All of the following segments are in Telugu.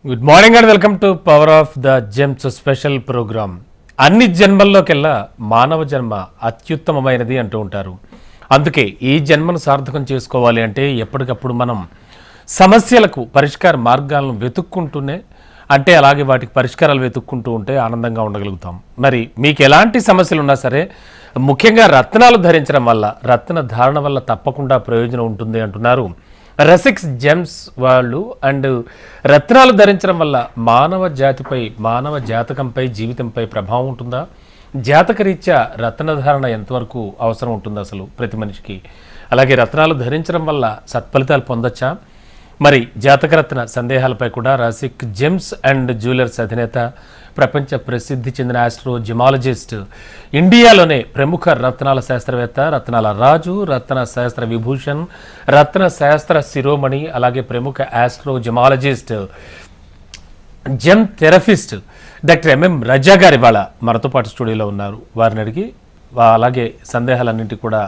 Good morning and welcome to power of the gems special programme. అన్ని జన్మల్లోకెల్లా మానవ జన్మ అత్యుత్తమమైనది అంటూ ఉంటారు. అందుకే ఈ జన్మను సార్థకం చేసుకోవాలి అంటే ఎప్పటికప్పుడు మనం సమస్యలకు పరిష్కార మార్గాలను వెతుక్కుంటూనే అంటే అలాగే వాటికి పరిష్కారాలు వెతుక్కుంటూ ఉంటే ఆనందంగా ఉండగలుగుతాం. మరి మీకు ఎలాంటి సమస్యలు ఉన్నా సరే ముఖ్యంగా రత్నాలు ధరించడం వల్ల రత్న ధారణ వల్ల తప్పకుండా ప్రయోజనం ఉంటుంది అంటున్నారు రసిక్స్ జెమ్స్ వాళ్ళు. అండ్ రత్నాలు ధరించడం వల్ల మానవ జాతిపై మానవ జాతకంపై జీవితంపై ప్రభావం ఉంటుందా? జాతకరీత్యా రత్నధారణ ఎంతవరకు అవసరం ఉంటుంది అసలు ప్రతి మనిషికి? అలాగే రత్నాలు ధరించడం వల్ల సత్ఫలితాలు పొందొచ్చా? మరి జాతకరత్న సందేహాలపై కూడా రసిక్ జెమ్స్ అండ్ జ్యువెలర్స్ అధినేత, ప్రపంచ ప్రసిద్ధి చెందిన ఆస్ట్రో జిమాలజిస్ట్, ఇండియాలోనే ప్రముఖ రత్నాల శాస్త్రవేత్త, రత్నాల రాజు, రత్న శాస్త్ర విభూషణ్, రత్న శాస్త్ర శిరోమణి, అలాగే ప్రముఖ astro gemologist, gem therapist doctor MM Raza గారి వాళ్ళ మనతో పాటు స్టూడియోలో ఉన్నారు. వారిని అడిగి అలాగే సందేహాలన్నింటికి కూడా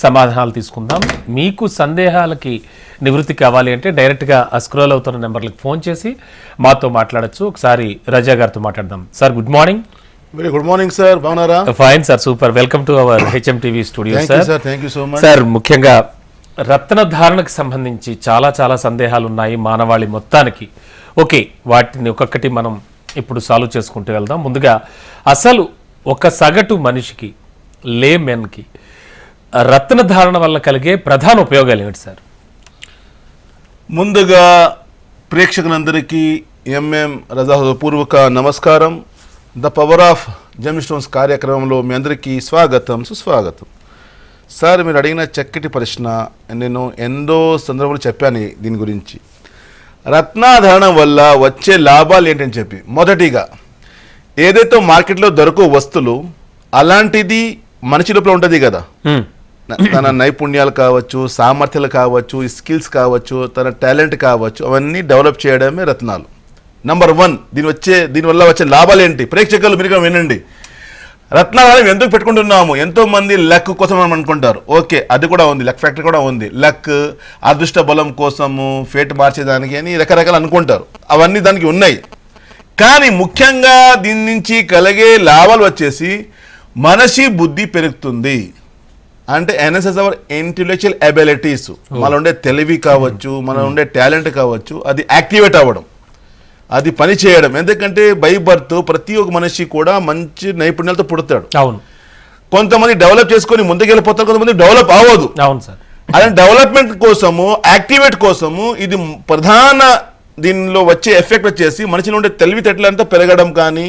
సమాధానాలు తీసుకుందాం. మీకు సందేహాలకి నివృత్తి కావాలి అంటే డైరెక్ట్గా స్క్రోల్ అవుతున్న నెంబర్లకు ఫోన్ చేసి మాతో మాట్లాడచ్చు. ఒకసారి రజా గారితో మాట్లాడదాం. Sir good morning. Very good morning sir, బాగున్నారా? Fine sir, super. Welcome to our HM TV studio sir. Thank you so much sir. ముఖ్యంగా రత్న ధారణకు సంబంధించి చాలా సందేహాలు ఉన్నాయి మానవాళి మొత్తానికి. ఓకే, వాటిని ఒక్కొక్కటి మనం ఇప్పుడు సాల్వ్ చేసుకుంటూ వెళ్దాం. ముందుగా అసలు ఒక సగటు మనిషికి, లేమెన్కి రత్న ధారణ వల్ల కలిగే ప్రధాన ఉపయోగాలు ఏమిటి సార్? ముందుగా ప్రేక్షకులందరికీ ఎంఎం రజా పూర్వక నమస్కారం. The power of gem stones కార్యక్రమంలో మీ అందరికీ స్వాగతం, సుస్వాగతం. సార్, మీరు అడిగిన చక్కటి ప్రశ్న. నేను ఎన్నో సందర్భాలు చెప్పాను దీని గురించి. రత్నాధారణ వల్ల వచ్చే లాభాలు ఏంటని చెప్పి, మొదటిగా ఏదైతే మార్కెట్లో దొరకవు వస్తువులు అలాంటిది మనిషి లోపల ఉంటుంది కదా. తన నైపుణ్యాలు కావచ్చు, సామర్థ్యాలు కావచ్చు, స్కిల్స్ కావచ్చు, తన టాలెంట్ కావచ్చు, అవన్నీ డెవలప్ చేయడమే రత్నాలు. నంబర్ 1. దీనివల్ల వచ్చే లాభాలు ఏంటి? ప్రేక్షకులు మీరు వినండి. రత్నాలు ఎందుకు పెట్టుకుంటున్నాము? ఎంతో మంది లక్ కోసం మనం అనుకుంటారు. ఓకే, అది కూడా ఉంది, లక్ ఫ్యాక్టర్ కూడా ఉంది. లక్, అదృష్ట బలం కోసము, ఫేట్ మార్చేదానికి అని రకరకాలు అనుకుంటారు. అవన్నీ దానికి ఉన్నాయి. కానీ ముఖ్యంగా దీని నుంచి కలిగే లాభాలు వచ్చేసి మనిషి బుద్ధి పెరుగుతుంది. అంటే ఎన్ఎస్ఎస్ అవర్ ఇంటెలెక్చువల్ అబిలిటీస్, మన ఉండే తెలివి కావచ్చు, మన ఉండే టాలెంట్ కావచ్చు, అది యాక్టివేట్ అవ్వడం, అది పని చేయడం. ఎందుకంటే బై బర్త్ ప్రతి ఒక్క మనిషి కూడా మంచి నైపుణ్యాలతో పుడతాడు. అవును. కొంతమంది డెవలప్ చేసుకొని ముందుకెళ్ళిపోతారు, కొంతమంది డెవలప్ అవ్వదు. అవును సార్. అదే డెవలప్మెంట్ కోసము, యాక్టివేట్ కోసము ఇది ప్రధాన దీనిలో వచ్చే ఎఫెక్ట్ వచ్చేసి మనిషిలో ఉండే తెలివితేటలంతా పెరగడం కానీ,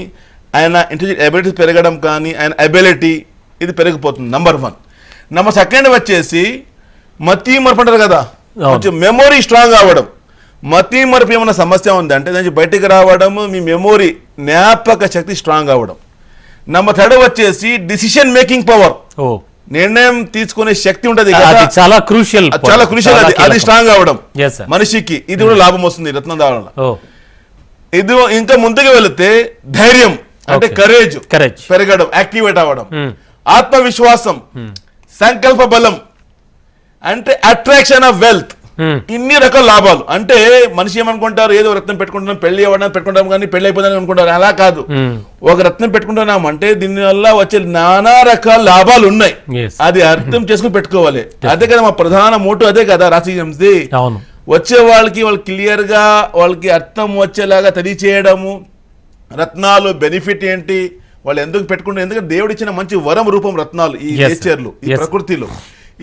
ఆయన ఇంటెలిజెంట్ అబిలిటీస్ పెరగడం కానీ, ఆయన అబిలిటీ ఇది పెరిగిపోతుంది. నంబర్ 1. నంబర్ 2 వచ్చేసి మతి మరపు అంటారు కదా, కొంచెం మెమొరీ స్ట్రాంగ్ అవ్వడం. మతి మరపు ఏమైనా సమస్య ఉందంటే దానికి బయటికి రావడము, మీ మెమొరీ జ్ఞాపక శక్తి స్ట్రాంగ్ అవ్వడం. నంబర్ 3 వచ్చేసి డిసిషన్ మేకింగ్ పవర్, నిర్ణయం తీసుకునే శక్తి ఉంటుంది కదా, చాలా క్రూషియల్, అది స్ట్రాంగ్ అవ్వడం మనిషికి. ఇది కూడా లాభం వస్తుంది రత్నం ధారణ. ఇది ఇంకా ముందుకు వెళితే ధైర్యం అంటే కరేజ్ పెరగడం, యాక్టివేట్ అవ్వడం. ఆత్మవిశ్వాసం, సంకల్ప బలం, అంటే అట్రాక్షన్ ఆఫ్ వెల్త్. ఇన్ని రకాల లాభాలు. అంటే మనిషి ఏమనుకుంటారు, ఏదో రత్నం పెట్టుకుంటున్నాం, పెళ్లి అవ్వడం పెట్టుకుంటాం కానీ పెళ్లి అయిపోయిందని అనుకుంటారు. అలా కాదు. ఒక రత్నం పెట్టుకుంటున్నాం అంటే దీని వల్ల వచ్చే నానా రకాల లాభాలు ఉన్నాయి. అది అర్థం చేసుకుని పెట్టుకోవాలి. అదే కదా మా ప్రధాన మోటో, అదే కదా రాశి జెమ్స్ది. వచ్చే వాళ్ళు క్లియర్ గా వాళ్ళకి అర్థం వచ్చేలాగా తెలియచేయడము, రత్నాలు బెనిఫిట్ ఏంటి, వాళ్ళు ఎందుకు పెట్టుకుంటారు. ఎందుకంటే దేవుడు ఇచ్చిన మంచి వరం రూపం రత్నాలు ఈ నేచర్లు, ఈ ప్రకృతిలో.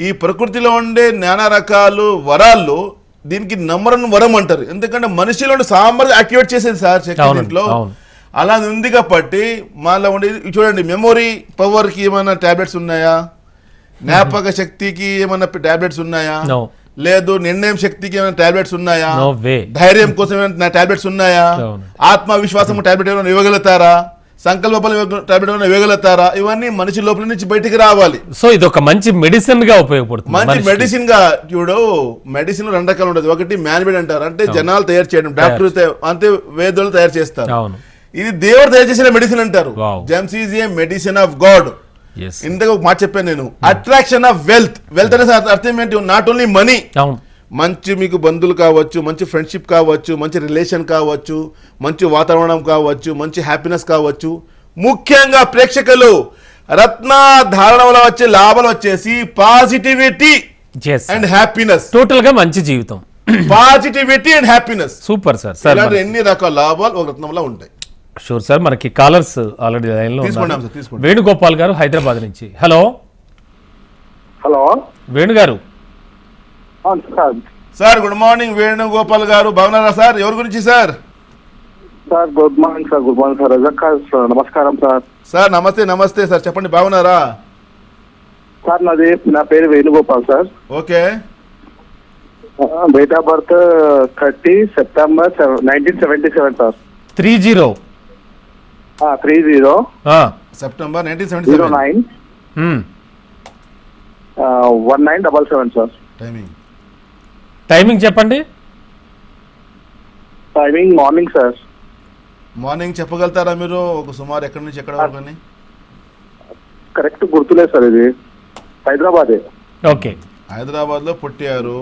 ఈ ప్రకృతిలో ఉండే నానా రకాలు వరాల్లో దీనికి నంబర్ 1 వరం అంటారు. ఎందుకంటే మనిషిలో సామర్థ్యం యాక్టివేట్ చేసేది సార్ శక్తి దీంట్లో. అలా ఉంది కాబట్టి మాలో ఉండే చూడండి, మెమొరీ పవర్ కి ఏమైనా టాబ్లెట్స్ ఉన్నాయా? జ్ఞాపక శక్తికి ఏమైనా టాబ్లెట్స్ ఉన్నాయా? లేదు. నిర్ణయం శక్తికి ఏమైనా టాబ్లెట్స్ ఉన్నాయా? ధైర్యం కోసం ఏమైనా టాబ్లెట్స్ ఉన్నాయా? ఆత్మవిశ్వాసం టాబ్లెట్ ఏమైనా ఇవ్వగలుగుతారా? సంకల్ప బలం టాబ్లెట్ ఏమైనా ఇవ్వగలుగుతారా? ఇవన్నీ మనిషి లోపల నుంచి బయటికి రావాలి. సో ఇది ఒక మంచి మెడిసిన్ గా ఉపయోగపడుతుంది. మంచి మెడిసిన్ గా చూడు. మెడిసిన్ 2 రకాలు ఉంటుంది. ఒకటి మ్యాన్మేడ్ అంటారు, అంటే జనాలు తయారు చేయడం, డాక్టర్ అంటే వేదోళ్ళు తయారు చేస్తారు. ఇది దేవుడు తయారు చేసిన మెడిసిన్ అంటారు. Gems is a medicine of God. ఇంతకు ఒక మాట చెప్పాను నేను, అట్రాక్షన్ ఆఫ్ వెల్త్. వెల్త్ అనే అర్థం ఏంటి? నాట్ ఓన్లీ మనీ, మంచి మీకు బంధువులు కావచ్చు, మంచి ఫ్రెండ్షిప్ కావచ్చు, మంచి రిలేషన్ కావచ్చు, మంచి వాతావరణం కావచ్చు, మంచి హ్యాపీనెస్ కావచ్చు. ముఖ్యంగా ప్రేక్షకులు రత్న ధారణ వల్ల వచ్చే లాభాలు వచ్చేసి పాజిటివిటీ అండ్ హ్యాపీనెస్. టోటల్ గా మంచి జీవితం, positivity and happiness. Super sir. Sir ఇలాంటి ఎన్ని రకాల లాభాలు ఒక రత్నంలో ఉంటాయి. Sure sir. మనకి కాలర్స్ ఆల్రెడీ లైన్ లో తీసుకుంటాం ఉన్నారు. సార్, తీసుకుంటాం. వేణుగోపాల్ గారు హైదరాబాద్ నుంచి. హలో హలో వేణు గారు. అవును sir. Sir good morning Venugopal గారు, బాగున్నారా సార్? ఎవరి గురించి sir? Sir good morning sir. Good morning sir. Razak sir, నమస్కారం సార్. సార్ నమస్తే. నమస్తే సార్, చెప్పండి, బాగున్నారా? సార్ నా పేరు Venugopal sir. Okay. Date of birth 30 September 1977 sir. 30 30 September 1977. 09 1977 sir. Timing చెప్పండి. Timing morning sir. మార్నింగ్ చెప్పగలుగుతారా మీరు? ఒక సుమారు ఎక్కడి నుంచి ఎక్కడ వరకు అని? కరెక్ట్ గుర్తులేదు సార్. ఇది హైదరాబాదే. ఓకే. హైదరాబాద్లో పుట్టారు.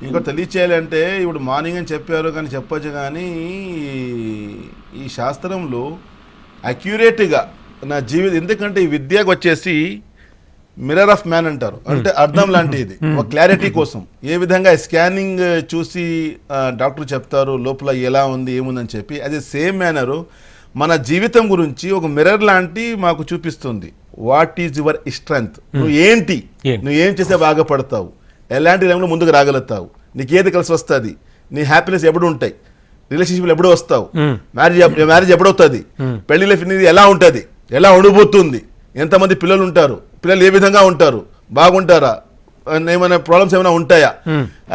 ఇంకా తెలియచేయాలంటే ఇప్పుడు మార్నింగ్ అని చెప్పారు కానీ చెప్పొచ్చు, కానీ ఈ శాస్త్రంలో అక్యురేట్గా నా జీవితం, ఎందుకంటే ఈ విద్యకు వచ్చేసి మిర్రర్ ఆఫ్ మ్యాన్ అంటారు, అంటే అర్థం లాంటిది. ఒక క్లారిటీ కోసం ఏ విధంగా స్కానింగ్ చూసి డాక్టర్ చెప్తారు లోపల ఎలా ఉంది ఏముందని చెప్పి, అది సేమ్ మేనరు మన జీవితం గురించి ఒక మిర్రర్ లాంటి మాకు చూపిస్తుంది. వాట్ ఈజ్ యువర్ స్ట్రెంగ్త్, నువ్వు ఏంటి, నువ్వు ఏం చేస్తే బాగా పడతావు, ఎలాంటి రంగంలో ముందుకు రాగలుగుతావు, నీకు ఏది కలిసి వస్తుంది, నీ హ్యాపీనెస్ ఎప్పుడు ఉంటాయి, రిలేషన్షిప్లు ఎప్పుడు వస్తావు, మ్యారేజ్ ఎప్పుడవుతుంది, పెళ్లి లైఫ్ అనేది ఎలా ఉంటుంది, ఎలా ఉండిపోతుంది, ఎంతమంది పిల్లలు ఉంటారు, పిల్లలు ఏ విధంగా ఉంటారు, బాగుంటారా, ఏమైనా ప్రాబ్లమ్స్ ఏమైనా ఉంటాయా,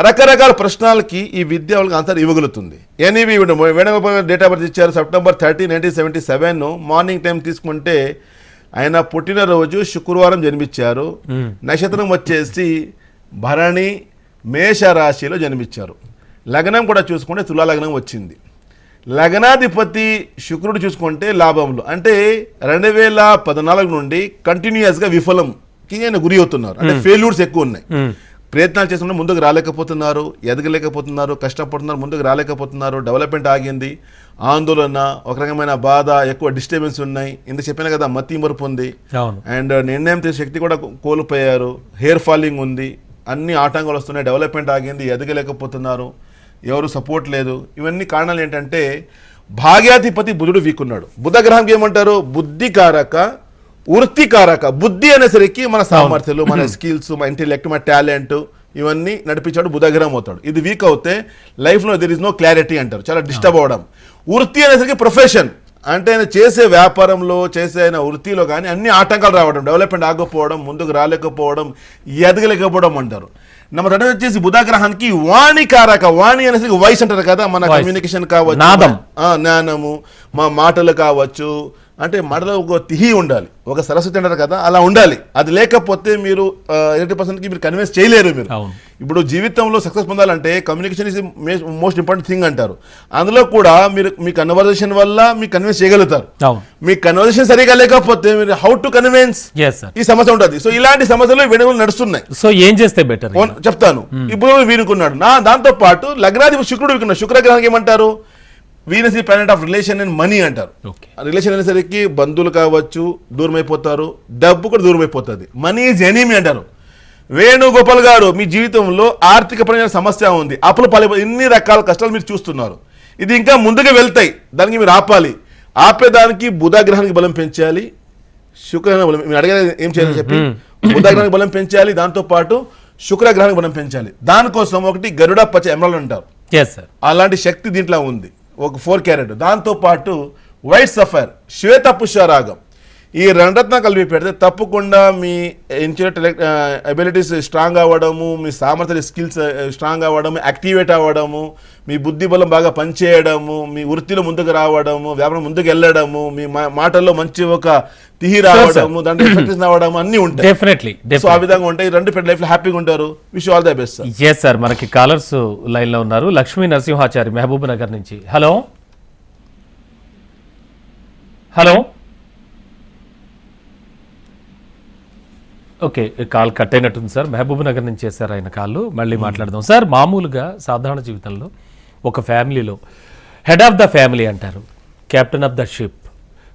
రకరకాల ప్రశ్నలకి ఈ విద్య వాళ్ళకి ఆన్సర్ ఇవ్వగలుగుతుంది. Anyway Venugopal date of birth ఇచ్చారు సెప్టెంబర్ 30, 1977. మార్నింగ్ టైం తీసుకుంటే ఆయన పుట్టినరోజు శుక్రవారం జన్మించారు. నక్షత్రం వచ్చేసి భరణి, మేష రాశిలో జన్మించారు. లగ్నం కూడా చూసుకుంటే తులా లగ్నం వచ్చింది. లగ్నాధిపతి శుక్రుడు చూసుకుంటే లాభంలో, అంటే 2014 నుండి కంటిన్యూస్గా విఫలంకి ఆయన గురి అవుతున్నారు. అంటే ఫెయిల్యూర్స్ ఎక్కువ ఉన్నాయి. ప్రయత్నాలు చేస్తున్న ముందుకు రాలేకపోతున్నారు, ఎదగలేకపోతున్నారు, కష్టపడుతున్నారు, ముందుకు రాలేకపోతున్నారు, డెవలప్మెంట్ ఆగింది, ఆందోళన, ఒక రకమైన బాధ, ఎక్కువ డిస్టర్బెన్స్ ఉన్నాయి. ఇంత చెప్పినా కదా, మతి మరుపు ఉంది, అండ్ నిర్ణయం చేసే శక్తి కూడా కోల్పోయారు, హెయిర్ ఫాలింగ్ ఉంది, అన్ని ఆటంకాలు వస్తున్నాయి, డెవలప్మెంట్ ఆగింది, ఎదగలేకపోతున్నారు, ఎవరు సపోర్ట్ లేదు. ఇవన్నీ కారణాలు ఏంటంటే భాగ్యాధిపతి బుధుడు వీక్ ఉన్నాడు. బుధ గ్రహంకి ఏమంటారు? బుద్ధికారక, వృత్తికారక. బుద్ధి అనేసరికి మన సామర్థ్యాలు, మన స్కిల్స్, మన ఇంటెలెక్ట్, మన టాలెంట్, ఇవన్నీ నడిపించాడు బుధగ్రహం అవుతాడు. ఇది వీక్ అవుతే లైఫ్లో దెర్ ఇస్ నో క్లారిటీ అంటారు, చాలా డిస్టర్బ్ అవ్వడం. వృత్తి అనేసరికి ప్రొఫెషన్, అంటే ఆయన చేసే వ్యాపారంలో, చేసే ఆయన వృత్తిలో కానీ అన్ని ఆటంకాలు రావడం, డెవలప్మెంట్ ఆగకపోవడం, ముందుకు రాలేకపోవడం, ఎదగలేకపోవడం అంటారు. నెంబర్ 2 వచ్చేసి బుధగ్రహానికి వాణికారక. వాణి అనేసి వాయిస్ అంటారు కదా, మన కమ్యూనికేషన్ కావచ్చు, జ్ఞానము, మా మాటలు కావచ్చు, అంటే మాటలో ఒక తిహి ఉండాలి, ఒక సరస్వతి అంటారు కదా, అలా ఉండాలి. అది లేకపోతే మీరు 80%కి మీరు కన్విన్స్ చేయలేరు. మీరు ఇప్పుడు జీవితంలో సక్సెస్ పొందాలంటే communication is most important thing అంటారు. అందులో కూడా మీరు మీ కన్వర్జేషన్ వల్ల మీకు కన్విన్స్ చేయగలుగుతారు. మీ కన్వర్జేషన్ సరిగా లేకపోతే మీరు హౌ టు కన్విన్స్, ఈ సమస్య ఉంటుంది. సో ఇలాంటి సమస్యలు వెనుకలు నడుస్తున్నాయి. సో ఏం చేస్తే బెటర్ చెప్తాను. ఇప్పుడు వీనుకున్నాడు దాంతో పాటు లగ్నాధిపతి శుక్రుడు వీనుకున్నాడు. శుక్రగ్రహానికి ఏమంటారు? వీనస్ ఈ planet of relation and money అంటారు. రిలేషన్ అనేసరికి బంధువులు కావచ్చు దూరం అయిపోతారు, డబ్బు కూడా దూరం అయిపోతుంది. మనీ ఈజ్ ఎనీమీ అంటారు. వేణుగోపాల్ గారు, మీ జీవితంలో ఆర్థికపరమైన సమస్య ఉంది, అప్పులు పాలైపోయి ఇన్ని రకాల కష్టాలు మీరు చూస్తున్నారు. ఇది ఇంకా ముందుకు వెళ్తాయి, దానికి మీరు ఆపాలి. ఆపేదానికి బుధగ్రహానికి బలం పెంచాలి, శుక్రగ్రహానికి బలం, మీరు అడిగేది ఏం చేయాలని చెప్పి, బుధగ్రహానికి బలం పెంచాలి, దాంతోపాటు శుక్రగ్రహానికి బలం పెంచాలి. దానికోసం ఒకటి గరుడ పచ్చ ఎమరాల్డ్ అంటారు, అలాంటి శక్తి దీంట్లో ఉంది, ఒక 4 క్యారెట్. దాంతోపాటు వైట్ సఫైర్, శ్వేత పుష్యరాగం, ఈ 2 రత్నాలు కలిపి పెడితే తప్పకుండా మీ ఇంటెలెక్ట్ అబిలిటీస్ స్ట్రాంగ్ అవ్వడము, మీ సామర్థ్య స్కిల్స్ స్ట్రాంగ్ అవ్వడము, యాక్టివేట్ అవ్వడము, మీ బుద్ధి బలం బాగా పనిచేయడము, మీ వృత్తిలో ముందుకు రావడము, వ్యాపారం ముందుకు వెళ్ళడము, మీ మాటల్లో మంచి ఒక తిహి రావడము, దాంట్లో ఎఫెక్టివ్ రావడము అన్ని ఉంటాయి. డెఫినెట్లీ. సో ఆ విధంగా ఉంటాయి. 2 పెద్ద లైఫ్ లో హ్యాపీగా ఉంటారు. Wish all the best sir. Yes sir. మనకి కాలర్స్ లైన్ లో ఉన్నారు. లక్ష్మీ నరసింహాచారి మహబూబ్ నగర్ నుంచి. Hello hello okay, call cut అయినట్టుంది సార్. మహబూబ్ నగర్ నుంచి చేశారు ఆయన కాల్, మళ్ళీ మాట్లాడదాం సార్. మామూలుగా సాధారణ జీవితంలో ఒక ఫ్యామిలీలో హెడ్ ఆఫ్ ద ఫ్యామిలీ అంటారు, కెప్టెన్ ఆఫ్ ద షిప్.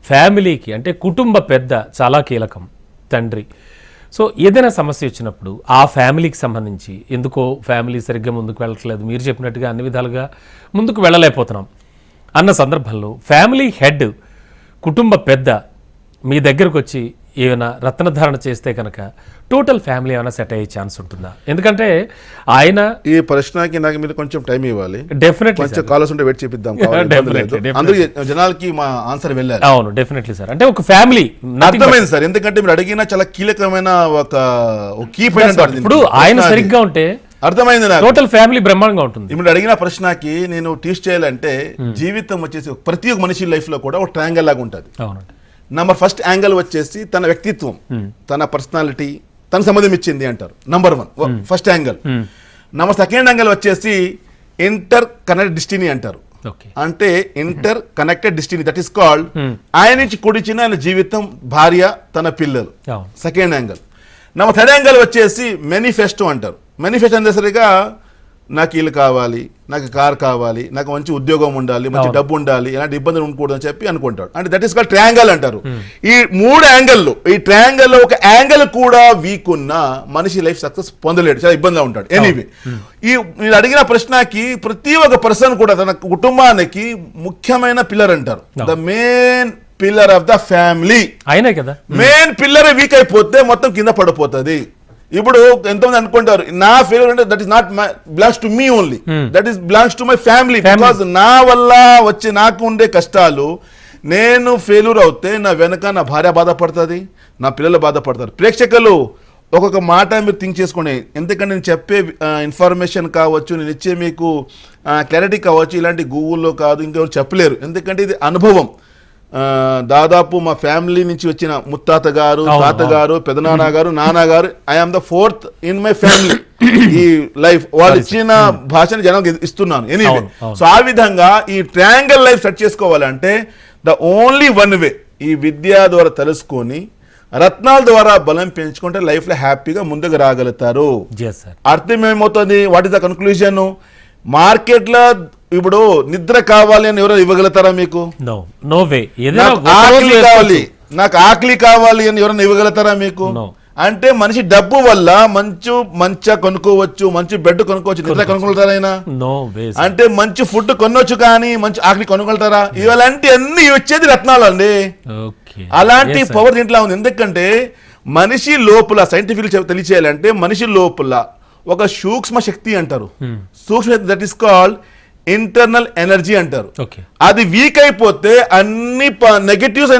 ఫ్యామిలీకి అంటే కుటుంబ పెద్ద చాలా కీలకం, తండ్రి. సో ఏదైనా సమస్య వచ్చినప్పుడు ఆ ఫ్యామిలీకి సంబంధించి ఎందుకో ఫ్యామిలీ సరిగ్గా ముందుకు వెళ్ళట్లేదు, మీరు చెప్పినట్టుగా అన్ని విధాలుగా ముందుకు వెళ్ళలేకపోతున్నాం అన్న సందర్భంలో ఫ్యామిలీ హెడ్, కుటుంబ పెద్ద మీ దగ్గరకు వచ్చి ఏమైనా రత్నధారణ చేస్తే కనుక టోటల్ ఫ్యామిలీ ఏమైనా సెట్ అయ్యే ఛాన్స్ ఉంటుందా? ఎందుకంటే ఆయన ఈ ప్రశ్నకి నాకు మీరు కొంచెం టైం ఇవ్వాలి, డెఫినెట్లీ కొంచెం కాలర్స్ ఉంటే వెయిట్ చేపిద్దాం. అందరూ జనాలకి మా ఆన్సర్ వెళ్ళాలి. అవును, డెఫినెట్లీ సార్. అంటే ఒక ఫ్యామిలీ అర్థమైంది సార్, ఎందుకంటే మీరు అడిగిన చాలా కీలకమైన ఒక కీ పాయింట్. ఇప్పుడు ఆయన సరిగ్గా ఉంటే అర్థమైంది నాకు, టోటల్ ఫ్యామిలీ బ్రహ్మాండంగా ఉంటుంది. ఇప్పుడు అడిగిన ప్రశ్నకి నేను టీచ్ చేయాలంటే జీవితం వచ్చేసి ప్రతి ఒక్క మనిషి లైఫ్ లో కూడా ఒక ట్రయాంగిల్ లాగా ఉంటుంది. అవునండి. నంబర్ ఫస్ట్ యాంగిల్ వచ్చేసి తన వ్యక్తిత్వం, తన పర్సనాలిటీ, తన సంబంధం ఇచ్చింది అంటారు. Number 1 first angle. Number second angle వచ్చేసి ఇంటర్ కనెక్టెడ్ డెస్టినీ అంటారు. అంటే inter connected destiny, that is called ఆయన నుంచి కుడిచిన ఆయన జీవితం, భార్య, తన పిల్లలు. Second angle. Number third angle వచ్చేసి మేనిఫెస్టో అంటారు. మేనిఫెస్టో అనేసరిగా నాకు ఇల్లు కావాలి, నాకు కార్ కావాలి, నాకు మంచి ఉద్యోగం ఉండాలి, మంచి డబ్బు ఉండాలి, ఎలాంటి ఇబ్బందులు ఉండకూడదు అని చెప్పి అనుకుంటాడు. అంటే దట్ ఈస్ కాల్డ్ ట్రయాంగిల్ అంటారు. ఈ 3 యాంగిల్లో, ఈ ట్రయాంగిల్లో ఒక యాంగిల్ కూడా వీక్ ఉన్న మనిషి లైఫ్ సక్సెస్ పొందలేడు, చాలా ఇబ్బందిగా ఉంటాడు. ఎనీవే, ఈ మీరు అడిగిన ప్రశ్నకి ప్రతి ఒక్క పర్సన్ కూడా తన కుటుంబానికి ముఖ్యమైన పిల్లర్ అంటారు. The main pillar of the family ఆయనే కదా. మెయిన్ పిల్లర్ వీక్ అయిపోతే మొత్తం కింద పడిపోతుంది. ఇప్పుడు ఎంతమంది అనుకుంటారు నా ఫెయిల్యూర్ అంటే that is not my belongs to me only, that is belongs to my family. Because నా వల్ల వచ్చే నాకు ఉండే కష్టాలు, నేను ఫెయిల్యూర్ అవుతే నా వెనక నా భార్య బాధపడుతుంది, నా పిల్లలు బాధపడతారు. ప్రేక్షకులు ఒక్కొక్క మాట మీరు థింక్ చేసుకోండి, ఎందుకంటే నేను చెప్పే ఇన్ఫర్మేషన్ కావచ్చు, నేను ఇచ్చే మీకు క్లారిటీ కావచ్చు, ఇలాంటి గూగుల్లో కాదు, ఇంకెవరు చెప్పలేరు. ఎందుకంటే ఇది అనుభవం. దాదాపు మా ఫ్యామిలీ నుంచి వచ్చిన ముత్తాత గారు, తాతగారు, పెదనాన్న గారు, నాన్నగారు, I'm the 4th in my family. ఈ లైఫ్ వాళ్ళు ఇచ్చిన భాషని జనం ఇస్తున్నాను. ఎనీవే, సో ఆ విధంగా ఈ ట్రయాంగిల్ లైఫ్ సెట్ చేసుకోవాలంటే ద ఓన్లీ వన్ వే, ఈ విద్య ద్వారా తెలుసుకొని రత్నాల ద్వారా బలం పెంచుకుంటే లైఫ్ లో హ్యాపీగా ముందుకు రాగలుగుతారు. అర్థం ఏమవుతుంది? What is the conclusion? Market లో ఇప్పుడు నిద్ర కావాలి అని ఎవరో ఇవ్వగలుగుతారా మీకు? నాకు ఆకలి కావాలి అని ఎవరైనా ఇవ్వగలుగుతారా మీకు? అంటే మనిషి డబ్బు వల్ల మంచి కొనుక్కోవచ్చు, మంచి బెడ్ కొనుక్కోవచ్చు, నిద్ర కొనుక్కుంటారా? అంటే మంచి ఫుడ్ కొనవచ్చు, కానీ మంచి ఆకలి కొనుక్కుంటారా? ఇలాంటి అన్ని వచ్చేది రత్నాలు అండి. అలాంటి పవర్ దీంట్లో ఉంది. ఎందుకంటే మనిషి లోపల సైంటిఫిక్ తెలియచేయాలంటే మనిషి లోపల ఒక సూక్ష్మ శక్తి అంటారు. సూక్ష్మ, that is called internal energy అంటారు. అది వీక్ అయిపోతే అన్ని నెగటివ్స్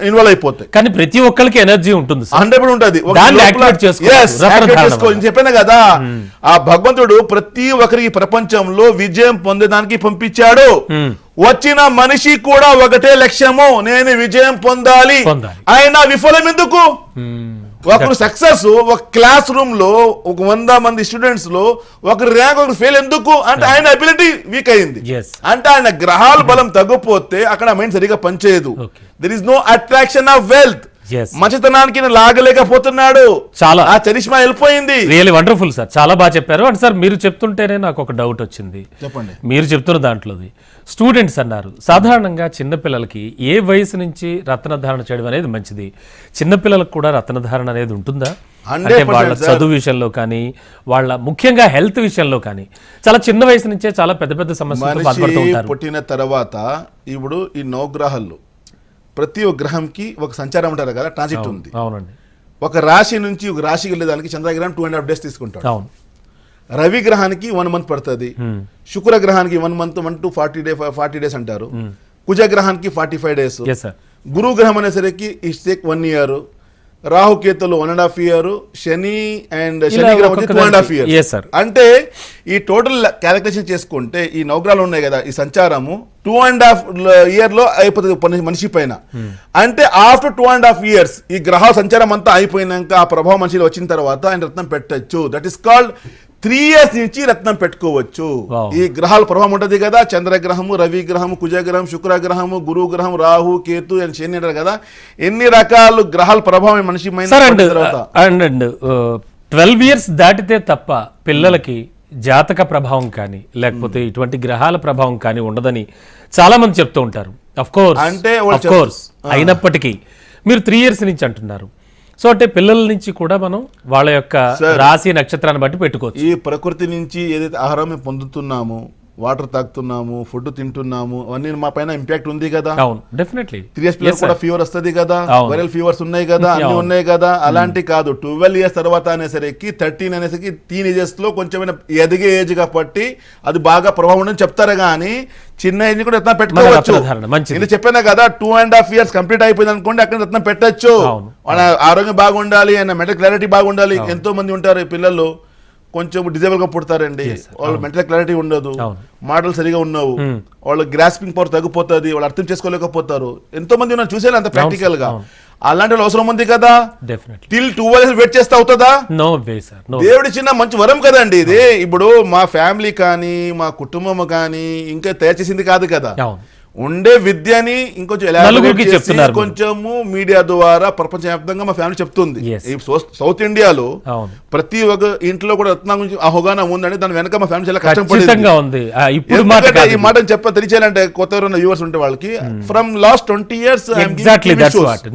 ఇన్వాల్వ్ అయిపోతాయి. కానీ ప్రతి ఒక్కరికి ఎనర్జీ ఉంటుంది, 100% ఉంటుంది. చెప్పాను కదా, ఆ భగవంతుడు ప్రతి ఒక్కరికి ప్రపంచంలో విజయం పొందడానికి పంపించాడు. వచ్చిన మనిషి కూడా ఒకటే లక్ష్యము, నేను విజయం పొందాలి. ఆయన విఫలం ఎందుకు? ఒకరు సక్సెస్ ఒక క్లాస్ రూమ్ లో ఒక 100 మంది స్టూడెంట్స్ లో ఒకరు ర్యాంక్ ఒకరు ఫెయిల్ ఎందుకు? అంటే ఆయన అబిలిటీ వీక్ అయింది. అంటే ఆయన గ్రహాల బలం తగ్గిపోతే అక్కడ మైండ్ సరిగా పనిచేయదు. There is no attraction of wealth. మంచితనానికి లాగలేకపోతున్నాడు, చాలా ఆ చరిష్మా వెళ్ళిపోయింది. రియల్లీ వండర్ఫుల్ సార్, చాలా బాగా చెప్పారు. అంటే సార్ మీరు చెప్తుంటేనే నాకు ఒక డౌట్ వచ్చింది. చెప్పండి. మీరు చెప్తున్న దాంట్లోది స్టూడెంట్స్ అన్నారు, సాధారణంగా చిన్నపిల్లలకి ఏ వయసు నుంచి రత్నధారణ చేయడం అనేది మంచిది? చిన్నపిల్లలకు కూడా రత్నధారణ అనేది ఉంటుందా? అంటే వాళ్ళ చదువు విషయంలో కానీ, వాళ్ళ ముఖ్యంగా హెల్త్ విషయంలో కానీ, చాలా చిన్న వయసు నుంచే చాలా పెద్ద పెద్ద సమస్యలు బాధపడుతూ ఉంటారు. పుట్టిన తర్వాత ఇప్పుడు ఈ నవగ్రహాలు ప్రతి ఒక్క గ్రహంకి ఒక సంచారం ఉంటారు కదా, ట్రాన్సిట్ ఉంది. అవునండి. ఒక రాశి నుంచి ఒక రాశికి వెళ్ళేదానికి చంద్రగ్రహం 2.5 days తీసుకుంటాడు. అవును. రవి గ్రహానికి 1 month పడుతుంది. శుక్ర గ్రహానికి 1 month 1 to 40 days అంటారు. కుజ గ్రహానికి 45 days. గురు గ్రహం అనేసరికి ఇట్స్ టేక్ 1 year. రాహుకేతులు 1.5 year, శని అండ్ శని గ్రహం 2.5 years. అంటే ఈ టోటల్ క్యాలిక్యులేషన్ చేసుకుంటే ఈ నవగ్రహాలు ఉన్నాయి కదా, ఈ సంచారము 2.5 year లో అయిపోతుంది మనిషి పైన. అంటే ఆఫ్టర్ 2.5 years ఈ గ్రహాల సంచారం అంతా అయిపోయినాక ఆ ప్రభావం మనిషిలో వచ్చిన తర్వాత ఆయన రత్నం పెట్టచ్చు. దట్ ఈస్ కాల్డ్ 3 years నుంచి రత్నం పెట్టుకోవచ్చు. Wow. ఈ గ్రహాల ప్రభావం ఉంటది కదా, చంద్రగ్రహము, రవి గ్రహము, కుజగ్రహం, శుక్రగ్రహము, గురు గ్రహం, రాహు, కేతు అని శని అంటారు కదా, ఎన్ని రకాల గ్రహాల ప్రభావం మనిషి మైండ్ సార్ తర్వాత అండ్ 12 years దాటితే తప్ప పిల్లలకి జాతక ప్రభావం కానీ లేకపోతే ఇటువంటి గ్రహాల ప్రభావం కానీ ఉండదని చాలా మంది చెప్తూ ఉంటారు. అఫ్ అంటే వాళ్ళు కోర్స్ అయినప్పటికీ మీరు 3 years నుంచి అంటున్నారు. సో అంటే పిల్లల నుంచి కూడా మనం వాళ్ళ యొక్క రాశి నక్షత్రాన్ని బట్టి పెట్టుకోవచ్చు. ఈ ప్రకృతి నుంచి ఏదైతే ఆహారం మేము పొందుతున్నామో, వాటర్ తాగుతున్నాము, ఫుడ్ తింటున్నాము, అవన్నీ మా పైన ఇంపాక్ట్ ఉంది కదా. అవును, డెఫినెట్లీ 3 years పిల్లలు కూడా ఫీవర్ వస్తుంది కదా, అవును. వైరల్ ఫీవర్స్ ఉన్నాయి కదా, అన్ని ఉన్నాయి కదా. అలాంటి కాదు, 12 years తర్వాత అనేసరికి 13 అనేసరికి టీనేజర్స్ లో కొంచెం ఎదిగే ఏజ్ కాబట్టి అది బాగా ప్రభావం ఉందని చెప్తారు. కానీ చిన్న ఏజ్ కూడా రత్నం పెట్టుకోవచ్చు. నేను చెప్పాను కదా, 2.5 years కంప్లీట్ అయిపోయింది అనుకోండి, అక్కడ రత్నం పెట్టచ్చు. వాళ్ళ ఆరోగ్యం బాగుండాలి, ఆయన మెంటల్ క్లారిటీ బాగుండాలి. ఎంతో మంది ఉంటారు ఈ పిల్లలు కొంచెం డిజేబుల్ గా పుడతారండి, వాళ్ళు మెంటల్ క్లారిటీ ఉండదు, మాటలు సరిగా ఉండవు, వాళ్ళ గ్రాస్పింగ్ పవర్ తగ్గిపోతుంది, వాళ్ళు అర్థం చేసుకోలేకపోతారు. ఎంతో మంది ఉన్నారు, చూసేయాలి అంత ప్రాక్టికల్ గా. అలాంటి వాళ్ళు అవసరం ఉంది కదా. టిల్ 12 years వెయిట్ చేస్తే అవుతుందా? దేవుడి చిన్న మంచి వరం కదండి ఇది. ఇప్పుడు మా ఫ్యామిలీ కానీ మా కుటుంబం కానీ ఇంకా తయారు చేసింది కాదు కదా, ఉండే విద్యని ఇంకొంచెం కొంచెము మీడియా ద్వారా ప్రపంచవ్యాప్తంగా మా ఫ్యామిలీ చెప్తుంది. సౌత్ ఇండియాలో ప్రతి ఒక్క ఇంట్లో కూడా రత్నం గురించి అవగాహన ఉందండి, దాని వెనక మా ఫ్యామిలీ చాలా కష్టపడింది. ఈ మాట తెలియాలంటే కొత్త ఎవరైనా వ్యూవర్స్ ఉంటే వాళ్ళకి ఫ్రమ్ లాస్ట్ 20 years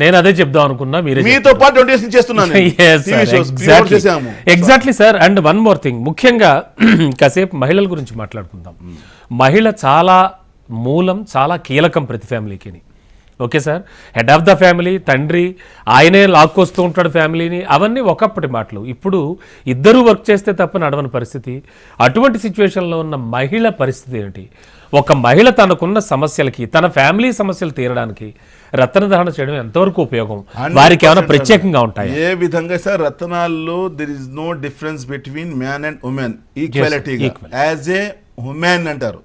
నేను అదే చెప్దాం అనుకున్నా, మీతో పాటు 20 years చేస్తున్నాను. Exactly sir. And one more thing, ముఖ్యంగా కాసేపు మహిళల గురించి మాట్లాడుకుందాం. మహిళ చాలా మూలం, చాలా కీలకం ప్రతి ఫ్యామిలీకి. Okay sir, head of the family, తండ్రి ఆయనే లాక్కొస్తూ ఉంటాడు ఫ్యామిలీని. అవన్నీ ఒకప్పటి మాటలు. ఇప్పుడు ఇద్దరూ వర్క్ చేస్తే తప్ప నడవని పరిస్థితి. అటువంటి సిచ్యువేషన్లో ఉన్న మహిళ పరిస్థితి ఏంటి? ఒక మహిళ తనకున్న సమస్యలకి, తన ఫ్యామిలీ సమస్యలు తీరడానికి రత్నధారణ చేయడం ఎంతవరకు ఉపయోగం? వారికి ఏమైనా ప్రత్యేకంగా ఉంటాయి? ఏ విధంగా సార్, రత్నాల్లో there is no difference between man and women, equality. As a women అంటారు,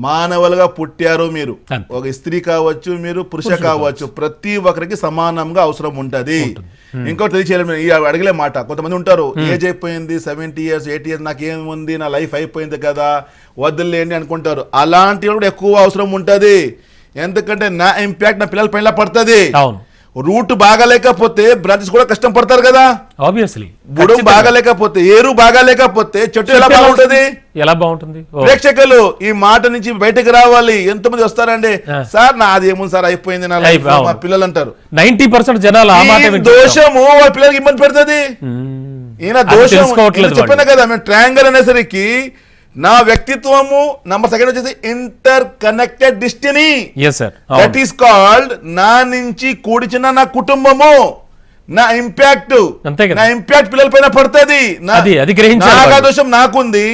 మానవులుగా పుట్టారు మీరు, ఒక స్త్రీ కావచ్చు, మీరు పురుష కావచ్చు, ప్రతి ఒక్కరికి సమానంగా అవసరం ఉంటది. ఇంకోటి తెలియచేయాలి, అడిగలే మాట. కొంతమంది ఉంటారు, ఏజ్ అయిపోయింది, 70 years 80 years, నాకేముంది, నా లైఫ్ అయిపోయింది కదా, వదిలేండి అనుకుంటారు. అలాంటి కూడా ఎక్కువ అవసరం ఉంటది. ఎందుకంటే నా ఇంపాక్ట్ నా పిల్లల పైన పడుతుంది. రూట్ బాగాలేకపోతే బ్రాంచెస్ కూడా కష్టం పడతారు కదా. ఆబ్వియస్లీ బుడం బాగాలేకపోతే, ఏరు బాగాలేకపోతే చెట్టు ఎలా బాగుంటుంది? ప్రేక్షకులు ఈ మాట నుంచి బయటకు రావాలి. ఎంతో మంది వస్తారండి, సార్ నాది ఏముంది సార్, అయిపోయింది నా లైఫ్, మా పిల్లలు అంటారు. 90% జనాలు దోషము వాళ్ళ పిల్లలకి ఇబ్బంది పెడుతుంది. ఈయన దోషం చెప్పాను కదా, మేము ట్రయాంగిల్ అనేసరికి నా వ్యక్తిత్వము నంబర్ సెకండ్ వచ్చేసి inter connected destiny. That is called, నా నుంచి కూడిచిన నా కుటుంబము, నా ఇంపాక్ట్ పిల్లల పైన పడుతుంది. నాగదోషం నాకుంది,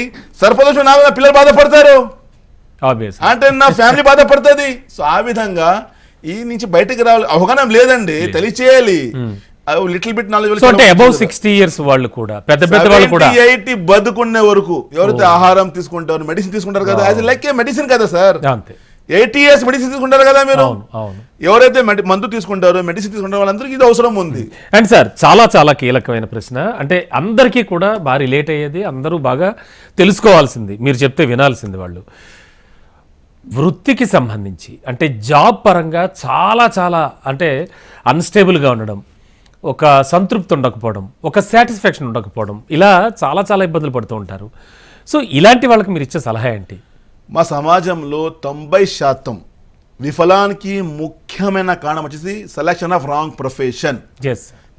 సర్పదోషం నాకు, నా పిల్లలు బాధపడతారు అంటే నా ఫ్యామిలీ బాధపడుతుంది. సో ఆ విధంగా ఈ నుంచి బయటకు రావాలి. అవగాహన లేదండి, తెలియచేయాలి. Little bit knowledge. అంటే అబౌవ్ 60 years వాళ్ళు కూడా, పెద్ద వాళ్ళు కూడా 80 బతుకునే వరకు ఎవరైతే ఆహారం తీసుకుంటారు, మెడిసిన్ తీసుకుంటారు కదా, అది లైక్ మెడిసిన్ కదా సార్. 80 years మెడిసిన్ తీసుకుంటారు కదా మీరు. ఎవరైతే మందు తీసుకుంటారో, మెడిసిన్ తీసుకుంటారో, వాళ్ళందరికీ ఇది అవసరం ఉంది. అండ్ సార్, చాలా చాలా కీలకమైన ప్రశ్న, అంటే అందరికీ కూడా బాగా రిలేట్ అయ్యేది, అందరూ బాగా తెలుసుకోవాల్సింది, మీరు చెప్తే వినాల్సింది. వాళ్ళు వృత్తికి సంబంధించి అంటే జాబ్ పరంగా చాలా చాలా అంటే అన్స్టేబుల్గా ఉండడం, ఒక సంతృప్తి ఉండకపోవడం, ఒక సాటిస్ఫాక్షన్ ఉండకపోవడం, ఇలా చాలా చాలా ఇబ్బందులు పడుతూ ఉంటారు. సో ఇలాంటి వాళ్ళకి మీరు ఇచ్చే సలహా ఏంటి? మా సమాజంలో 90% విఫలానికి ముఖ్యమైన కారణం వచ్చేసి సెలక్షన్ ఆఫ్ రాంగ్ ప్రొఫెషన్.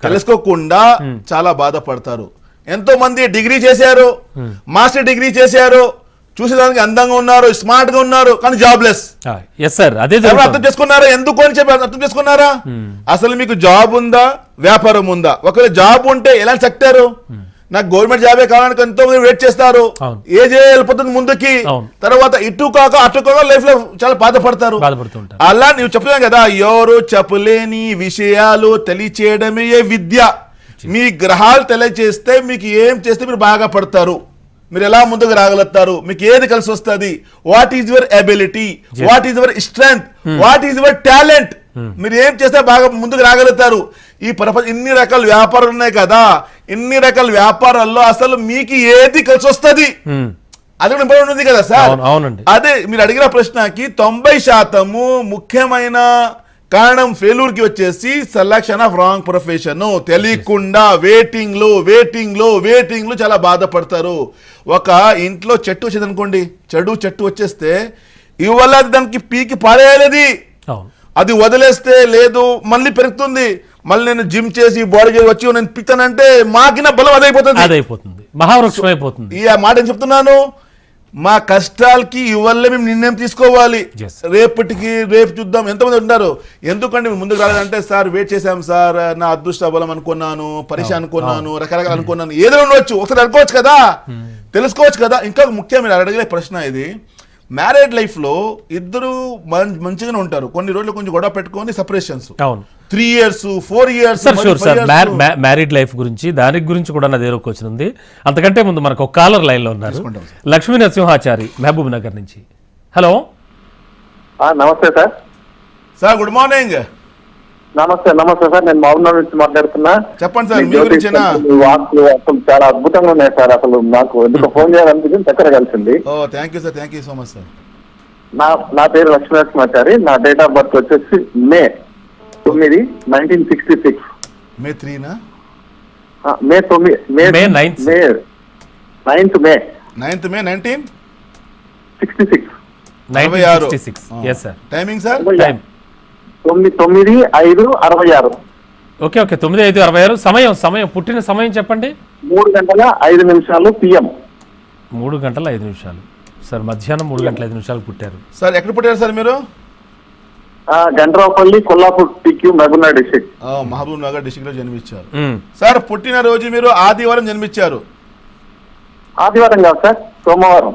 తెలుసుకోకుండా చాలా బాధపడతారు. ఎంతో మంది డిగ్రీ చేశారు, మాస్టర్ డిగ్రీ చేశారు, చూసేదానికి అందంగా ఉన్నారు, స్మార్ట్ గా ఉన్నారు, కానీ జాబ్లెస్. అర్థం చేసుకున్నారా? ఎందుకు అని చెప్పి అర్థం చేసుకున్నారా? అసలు మీకు జాబ్ ఉందా, వ్యాపారం ఉందా? ఒకవేళ జాబ్ ఉంటే ఎలా చెక్తారు? నాకు గవర్నమెంట్ జాబే కావాలని ఎంతో మంది వెయిట్ చేస్తారు. ఏజ్ వెళ్ళిపోతుంది ముందుకి, తర్వాత ఇటు కాక అటు కాక లైఫ్ లో చాలా బాధపడతారు. అలా నువ్వు చెప్తున్నావు కదా, ఎవరు చెప్పలేని విషయాలు తెలియచేయడమే విద్య. మీ గ్రహాలు తెలియచేస్తే మీకు ఏం చేస్తే మీరు బాగా పడతారు, మీరు ఎలా ముందుకు రాగలుగుతారు, మీకు ఏది కలిసి వస్తుంది, what is your ability, what is your strength, what is your talent, మీరు ఏం చేస్తే బాగా ముందుకు రాగలుగుతారు. ఈ ప్రపంచం ఇన్ని రకాల వ్యాపారాలు ఉన్నాయి కదా, ఇన్ని రకాల వ్యాపారాల్లో అసలు మీకు ఏది కలిసి వస్తుంది అది కూడా ఇంపార్టెంట్ ఉంది కదా సార్. అవునండి. అదే మీరు అడిగిన ప్రశ్నకి 90% ముఖ్యమైన కారణం ఫెయిల్యూర్ కి వచ్చేసి సెలక్షన్ ఆఫ్ రాంగ్ ప్రొఫెషన్. తెలియకుండా వెయిటింగ్ లో చాలా బాధపడతారు. ఒక ఇంట్లో చెట్టు వచ్చేది అనుకోండి, చెట్టు వచ్చేస్తే ఇవాళ దానికి పీకి పారేయాలి, అది వదిలేస్తే లేదు మళ్ళీ పెరుగుతుంది. మళ్ళీ నేను జిమ్ చేసి బాడీ చేసి వచ్చి నేను పిక్తానంటే మాకిన బలం అదైపోతుంది, మహావృక్షం అయిపోతుంది. ఈ మాట ఏం చెప్తున్నాను, మా కష్టాలకి ఇవాళ మేము నిర్ణయం తీసుకోవాలి. రేపు చూద్దాం. ఎంతమంది ఉంటారు, ఎందుకంటే ముందుకు రాలేదంటే సార్ వెయిట్ చేశాం సార్, నా అదృష్ట బలం అనుకున్నాను, పరీక్ష అనుకున్నాను, రకరకాల అనుకున్నాను, ఏదో ఉండవచ్చు, ఒకసారి అనుకోవచ్చు కదా, తెలుసుకోవచ్చు కదా. ఇంకా ముఖ్యం మీరు అడిగే ప్రశ్న ఇది, మ్యారేడ్ లైఫ్ లో ఇద్దరు మంచిగానే ఉంటారు, కొన్ని రోజులు కొంచెం గొడవ పెట్టుకొని separations 3 years 4 years. Married life గురించి దాని గురించి కూడా నా దగ్గర క్వశ్చన్ ఉంది. అంతకంటే ముందు మనకు ఒక కాలర్ లైన్ లో ఉన్నారు, లక్ష్మీ నరసింహాచారి మహబూబ్ నగర్ నుంచి. హలో. నమస్తే సార్. Sir good morning. నమస్తే సార్, నేను మహబూబ్నగర్ నుంచి మాట్లాడుతున్నా. చెప్పండి సార్, మీ గురించేనా? వార్తలు అసలు చాలా అద్భుతంగా ఉన్నాయి సార్. అసలు నాకు ఎందుకు ఫోన్ చేయాలనిపించింది, చక్కగా కలిసింది. Thank you sir, thank you so much sir. నా పేరు లక్ష్మీ నరసింహాచారి. నా డేట్ ఆఫ్ బర్త్ వచ్చేసి May 9, 1966. May 3 May 9th May 1966. yes sir. Timing sir? 9:05:66. Okay 9:05:66. సమయం పుట్టిన సమయం చెప్పండి. 3:05 PM. 3:05 సార్, మధ్యాహ్నం 3:05 పుట్టారు సార్. ఎక్కడ పుట్టారు సార్ మీరు? గండ్రాపల్లి, కొల్లాపూర్ టిక్యూ, మహబూబ్నగర్ డిస్ట్రిక్ట్. మహబూబ్ నగర్ డిస్ట్రిక్ట్ లో జన్మించారు సార్. పుట్టిన రోజు మీరు ఆదివారం జన్మించారు? ఆదివారం కాదు సార్, సోమవారం.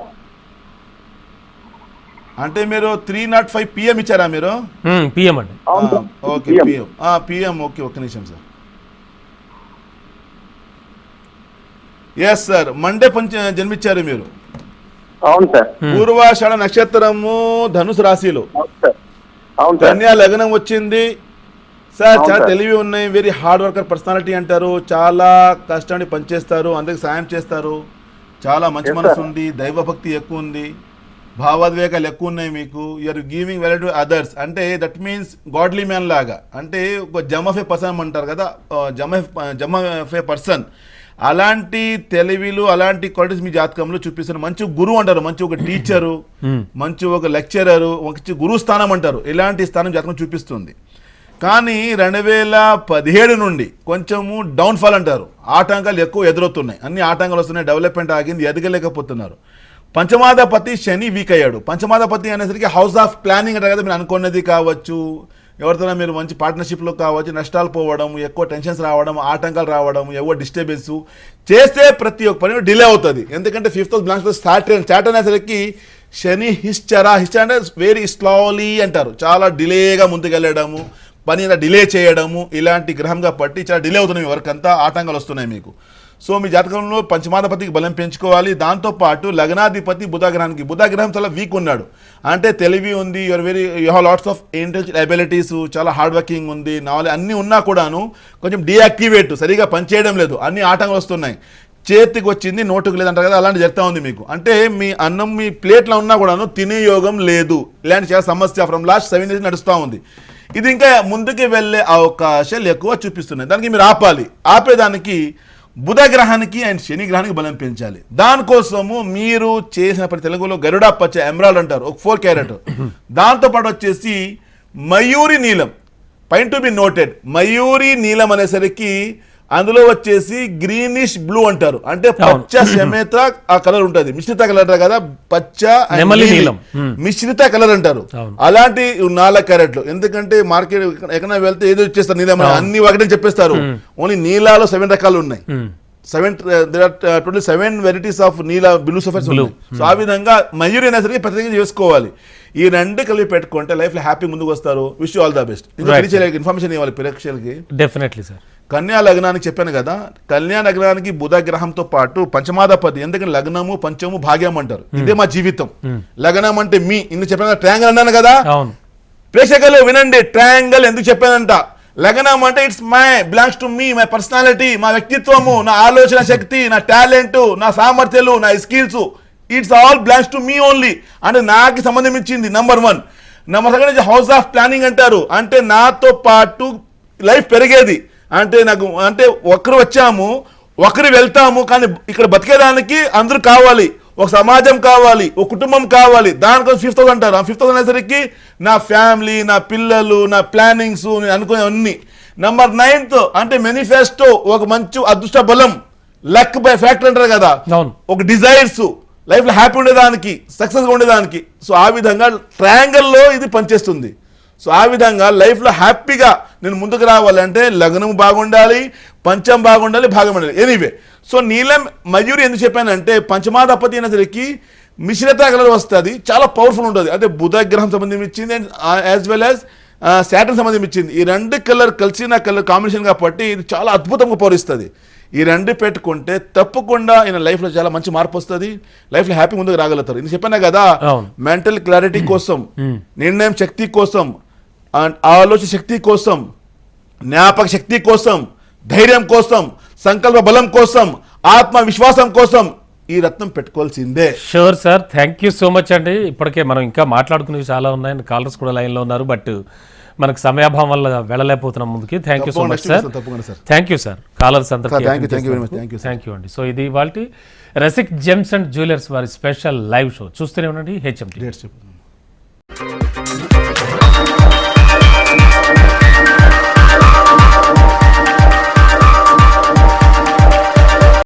అంటే మీరు 3:05 PM ఇచ్చారా మీరు? PM అండి. Okay PM. ఓకే, ఒక్క నిమిషం సార్. ఎస్ సార్, మండే జన్మించారు మీరు. అవును సార్. పూర్వాషాఢ నక్షత్రము, ధనుసు రాశిలో. కన్యా లగ్నం వచ్చింది సార్. చాలా తెలివి ఉన్నాయి, వెరీ హార్డ్ వర్కర్ పర్సనాలిటీ అంటారు, చాలా కష్టాన్ని పనిచేస్తారు, అందరికి సాయం చేస్తారు, చాలా మంచి మనసు ఉంది, దైవభక్తి ఎక్కువ ఉంది, భావోద్వేగాలు ఎక్కువ ఉన్నాయి మీకు. You're giving value to others, అంటే దట్ మీన్స్ గాడ్లీ మ్యాన్ లాగా, అంటే ఒక జమ్ ఆఫ్ ఏ పర్సన్ అంటారు కదా, జమ్ ఆఫ్ ఏ పర్సన్. అలాంటి తెలివిలు, అలాంటి క్వాలిటీస్ మీ జాతకంలో చూపిస్తున్న మంచి గురువు అంటారు, మంచి ఒక టీచరు, మంచి ఒక లెక్చరరు, మంచి గురువు స్థానం అంటారు. ఇలాంటి స్థానం జాతకం చూపిస్తుంది. కానీ 2017 నుండి కొంచెము డౌన్ఫాల్ అంటారు, ఆటంకాలు ఎక్కువ ఎదురవుతున్నాయి, అన్ని ఆటంకాలు వస్తున్నాయి, డెవలప్మెంట్ ఆగింది, ఎదగలేకపోతున్నారు. పంచమాధిపతి శని వీక్ అయ్యాడు. పంచమాధిపతి అనేసరికి హౌస్ ఆఫ్ ప్లానింగ్ అంటారు కదా, మీరు అనుకున్నది కావచ్చు, ఎవరితోనైనా మీరు మంచి పార్ట్నర్షిప్లో కావచ్చు, నష్టాలు పోవడం, ఎక్కువ టెన్షన్స్ రావడం, ఆటంకాలు రావడం, ఎవో డిస్టర్బెన్స్ చేస్తే ప్రతి ఒక్క పని డిలే అవుతుంది. ఎందుకంటే 5th house belongs to Saturn అనేసరికి శని హిస్చరా అంటే వెరీ స్లోలీ అంటారు, చాలా డిలేగా ముందుకెళ్ళడము, పని డిలే చేయడము, ఇలాంటి గ్రహంగా పట్టి చాలా డిలే అవుతున్నాయి, వర్క్ అంతా ఆటంకాలు వస్తున్నాయి మీకు. సో మీ జాతకంలో పంచమాధిపతికి బలం పెంచుకోవాలి. దాంతోపాటు లగ్నాధిపతి బుధగ్రహానికి, బుధగ్రహం చాలా వీక్ ఉన్నాడు, అంటే తెలివి ఉంది, you have lots of intelligent abilities, చాలా హార్డ్ వర్కింగ్ ఉంది, నాలెడ్జ్ అన్నీ ఉన్నా కూడాను కొంచెం డీయాక్టివేట్, సరిగా పనిచేయడం లేదు, అన్ని ఆటంకాలు వస్తున్నాయి, చేతికి వచ్చింది నోటుకు లేదంటారు కదా, అలాంటి జరుగుతూ ఉంది మీకు. అంటే మీ అన్నం మీ ప్లేట్లో ఉన్నా కూడాను తినే యోగం లేదు, ఇలాంటి చాలా సమస్య ఫ్రమ్ లాస్ట్ 7 years నడుస్తూ ఉంది. ఇది ఇంకా ముందుకు వెళ్ళే అవకాశాలు ఎక్కువ చూపిస్తున్నాయి. దానికి మీరు ఆపేదానికి బుధగ్రహానికి అండ్ శని గ్రహానికి బలం పెంచాలి. దానికోసము మీరు చేసిన ప్రతి తెలుగులో గరుడా పచ్చ ఎమరాల్డ్ అంటారు, ఒక 4 క్యారెట్, దాంతోపాటు వచ్చేసి మయూరి నీలం, point to be noted, Mayuri నీలం అనేసరికి అందులో వచ్చేసి గ్రీనిష్ బ్లూ అంటారు, అంటే పచ్చ సమేత ఆ కలర్ ఉంటుంది, మిశ్రిత కలర్ కదా, పచ్చ మిశ్రిత కలర్ అంటారు. అలాంటి 4 క్యారెట్లు, ఎందుకంటే మార్కెట్ ఎక్కడైనా వెళ్తే ఏదో ఇచ్చేస్తారు నీలం, అన్ని ఒకటే చెప్పేస్తారు, ఓన్లీ నీలాలో 7 రకాలు ఉన్నాయి, 7 varieties of Neela blue suffers ఉన్నాయి. సో ఆ విధంగా మయూరి అనేసరికి ప్రత్యేకంగా చేసుకోవాలి. ఈ 2 కలిపి పెట్టుకుంటే లైఫ్ లో హ్యాపీ ముందుకు వస్తారు. Wish you all the best. Information ఇవ్వాలి ప్రేక్షకులకి. Definitely sir. కన్యా లగ్నానికి చెప్పాను కదా, కన్యా లగ్నానికి బుధ గ్రహంతో పాటు పంచమాధిపతి, ఎందుకంటే లగ్నము పంచము భాగ్యం అంటారు, ఇదే మా జీవితం. లగ్నం అంటే మీ, ఇన్ని చెప్పాను ట్రయాంగిల్ అన్నాను కదా, ప్రేక్షకులు వినండి, ట్రయాంగిల్ ఎందుకు చెప్పానంట, లగ్నం అంటే it's my belongs to me, my personality, మా వ్యక్తిత్వము, నా ఆలోచన శక్తి, నా టాలెంట్, నా సామర్థ్యాలు, నా skills, it's all belongs to me only. అంటే నాకు సంబంధించింది number 1. Number 2 house of planning అంటారు. అంటే నాతో పాటు లైఫ్ పెరిగేది. అంటే నాకు అంటే ఒకరు వచ్చాము, ఒకరు వెళ్తాము, కానీ ఇక్కడ బతికేదానికి అందరూ కావాలి, ఒక సమాజం కావాలి, ఒక కుటుంబం కావాలి. దానికోసం 5,000 అంటారు. ఆ 5,000 అనేసరికి నా ఫ్యామిలీ, నా పిల్లలు, నా ప్లానింగ్స్, నేను అనుకునే అన్ని. నెంబర్ 9 అంటే మేనిఫెస్టో, ఒక మంచి అదృష్ట బలం, లక్ బై ఫ్యాక్టర్ అంటారు కదా, అవును. ఒక డిజైర్స్, లైఫ్లో హ్యాపీ ఉండేదానికి, సక్సెస్గా ఉండేదానికి. సో ఆ విధంగా ట్రయాంగిల్లో ఇది పనిచేస్తుంది. సో ఆ విధంగా లైఫ్లో హ్యాపీగా నేను ముందుకు రావాలంటే లగ్నం బాగుండాలి, పంచం బాగుండాలి, భాగం ఉండాలి. ఎనీవే, సో నీలం మయూరి ఎందుకు చెప్పానంటే పంచమాధిపతి అనేసరికి మిశ్రిత కలర్ వస్తుంది, చాలా పవర్ఫుల్ ఉంటుంది. అంటే బుధ గ్రహం సంబంధించింది యాజ్ వెల్ యాజ్ శాటర్న్ సంబంధించింది. ఈ 2 కలర్ కలిసిన కలర్ కాంబినేషన్ కాబట్టి ఇది చాలా అద్భుతంగా పౌరిస్తుంది. ఈ 2 పెట్టుకుంటే తప్పకుండా ఈయన లైఫ్లో చాలా మంచి మార్పు వస్తుంది, లైఫ్లో హ్యాపీ ముందుకు రాగలుగుతారు. ఇది చెప్పాను కదా, మెంటల్ క్లారిటీ కోసం, నిర్ణయం శక్తి కోసం, ఆలోచన శక్తి కోసం, జ్ఞాపక శక్తి కోసం, ధైర్యం కోసం, సంకల్ప బలం కోసం, ఆత్మవిశ్వాసం కోసం ఈ రత్నం పెట్టుకోవాల్సిందే. Sure sir, thank you so much అండి. ఇప్పటికే మనం ఇంకా మాట్లాడుకునేవి చాలా ఉన్నాయి, కాలర్స్ కూడా లైన్లో ఉన్నారు, బట్ మనకు సమయాభావం వల్ల వెళ్ళలేకపోతున్నాం ముందుకి. Thank you so much sir. Thank you sir. Callers అందరికీ థ్యాంక్ యూ అండి. సో ఇది ఇవాల్టి రసిక్ జెమ్స్ అండ్ జ్యువెలర్స్ వారి స్పెషల్ లైవ్ షో. చూస్తూనే ఉండండి హెచ్ఎంటీ.